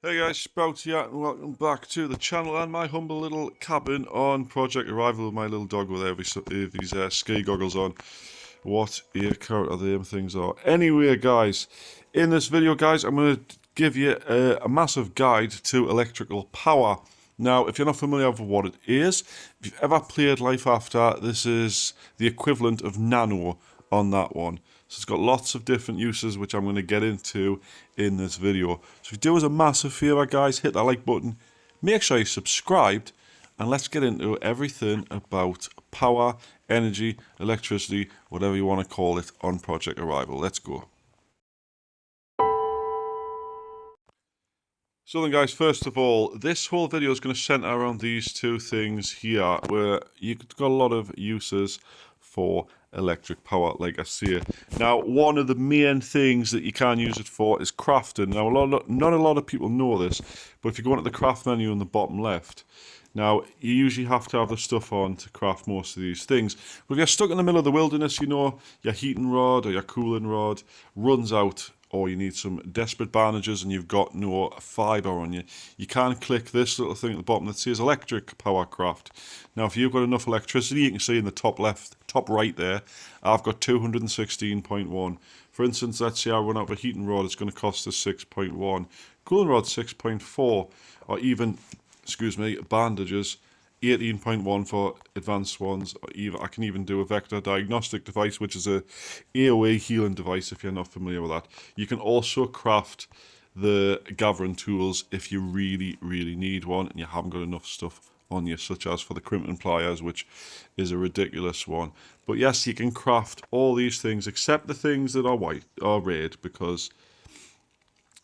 Hey guys, Sprout here, and welcome back to the channel and my humble little cabin on Project Arrival with my little dog with these ski goggles on. What a character them things are. Anyway guys, in this video guys, I'm going to give you a massive guide to electrical power. Now, if you're not familiar with what it is, if you've ever played Life After, this is the equivalent of Nano on that one. So it's got lots of different uses, which I'm going to get into in this video. So if you do us a massive favour, guys, hit that like button, make sure you're subscribed, and let's get into everything about power, energy, electricity, whatever you want to call it, on Project Arrival. Let's go. So then guys, first of all, this whole video is going to centre around these two things here, where you've got a lot of uses for electric power, like I say. Now, one of the main things that you can use it for is crafting. Now, not a lot of people know this, but if you go into the craft menu in the bottom left, now, you usually have to have the stuff on to craft most of these things. But if you're stuck in the middle of the wilderness, you know, your heating rod or your cooling rod runs out, or you need some desperate bandages and you've got no fibre on you, you can click this little thing at the bottom that says electric power craft. Now, if you've got enough electricity, you can see in the top left, top right there, I've got 216.1. For instance, let's say I run out of a heating rod, it's going to cost us 6.1. Cooling rod 6.4, or even, excuse me, bandages 18.1 for advanced ones. Or even I can even do a vector diagnostic device, which is a AOE healing device if you're not familiar with that. You can also craft the gathering tools if you really need one and you haven't got enough stuff on you, such as for the crimping pliers, which is a ridiculous one. But yes, you can craft all these things except the things that are white or red, because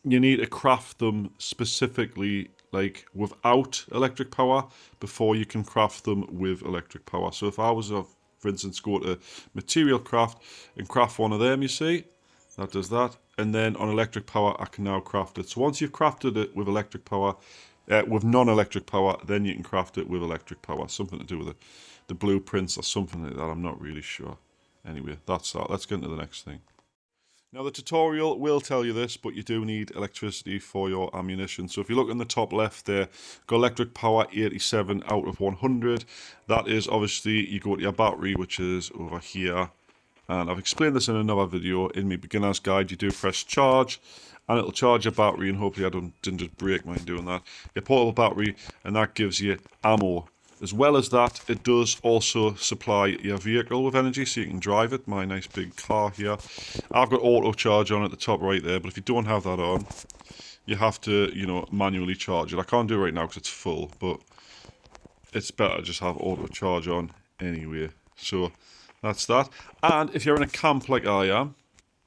you need to craft them specifically, like without electric power, before you can craft them with electric power. So if I was, for instance, go to material craft and craft one of them, you see, that does that. And then on electric power, I can now craft it. So once you've crafted it with electric power, with non-electric power, then you can craft it with electric power. Something to do with the blueprints or something like that. I'm not really sure. Anyway, that's that. Let's get into the next thing. Now, the tutorial will tell you this, but you do need electricity for your ammunition. So if you look in the top left there, got electric power 87 out of 100. That is obviously, you go to your battery, which is over here. And I've explained this in another video. In my beginner's guide, you do press charge, and it'll charge your battery, and hopefully I didn't just break mine doing that. Your portable battery, and that gives you ammo. As well as that, it does also supply your vehicle with energy, so you can drive it. My nice big car here. I've got auto charge on at the top right there, but if you don't have that on, you have to, you know, manually charge it. I can't do it right now because it's full, but it's better to just have auto charge on anyway. So that's that. And if you're in a camp like I am,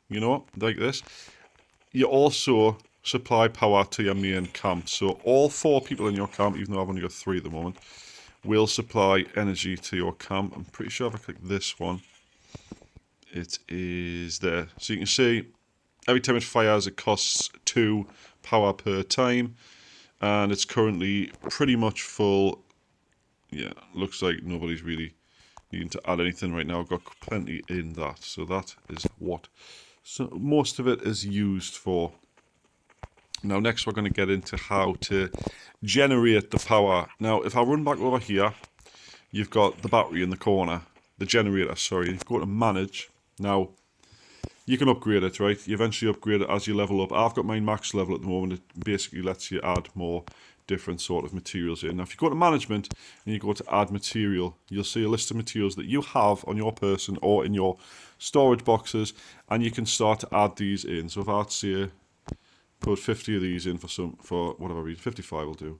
you know, like this, you also supply power to your main camp. So all 4 people in your camp, even though I've only got 3 at the moment, will supply energy to your camp. I'm pretty sure if I click this one, it is there. So you can see every time it fires, it costs 2 power per time, and it's currently pretty much full. Yeah, looks like nobody's really needing to add anything right now. I've got plenty in that, so that is what most of it is used for. Now, next we're going to get into how to generate the power. Now, if I run back over here, you've got the battery in the corner, the generator, sorry. You go to manage. Now, you can upgrade it, right? You eventually upgrade it as you level up. I've got mine max level at the moment. It basically lets you add more different sort of materials in. Now, if you go to management and you go to add material, you'll see a list of materials that you have on your person or in your storage boxes, and you can start to add these in. So if I'd say put 50 of these in for whatever reason, 55 will do.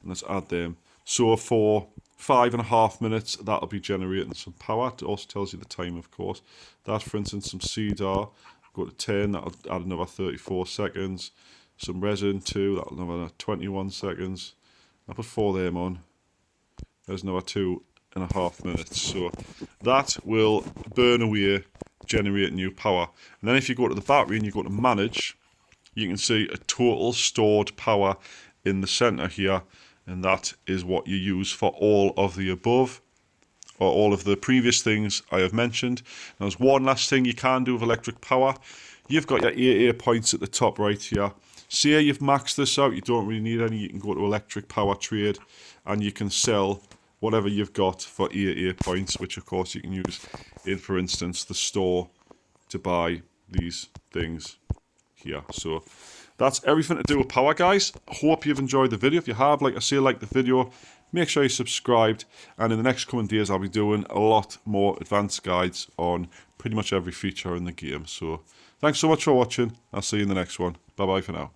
And let's add them. So for 5.5 minutes, that'll be generating some power. It also tells you the time, of course. That, for instance, some cedar, go to 10, that'll add another 34 seconds. Some resin, 2, that'll add another 21 seconds. I'll put 4 of them on. There's another 2.5 minutes. So that will burn away, generate new power. And then if you go to the battery and you go to manage, you can see a total stored power in the center here, and that is what you use for all of the above, or all of the previous things I have mentioned. Now, there's one last thing you can do with electric power. You've got your AA points at the top right here. say you've maxed this out, you don't really need any, you can go to electric power trade and you can sell whatever you've got for AA points, which of course you can use in, for instance, the store to buy these things here. So that's everything to do with power, guys. Hope you've enjoyed the video. If you have, like I say, like the video, make sure you're subscribed, and in the next coming days I'll be doing a lot more advanced guides on pretty much every feature in the game. So thanks so much for watching. I'll see you in the next one. Bye bye for now.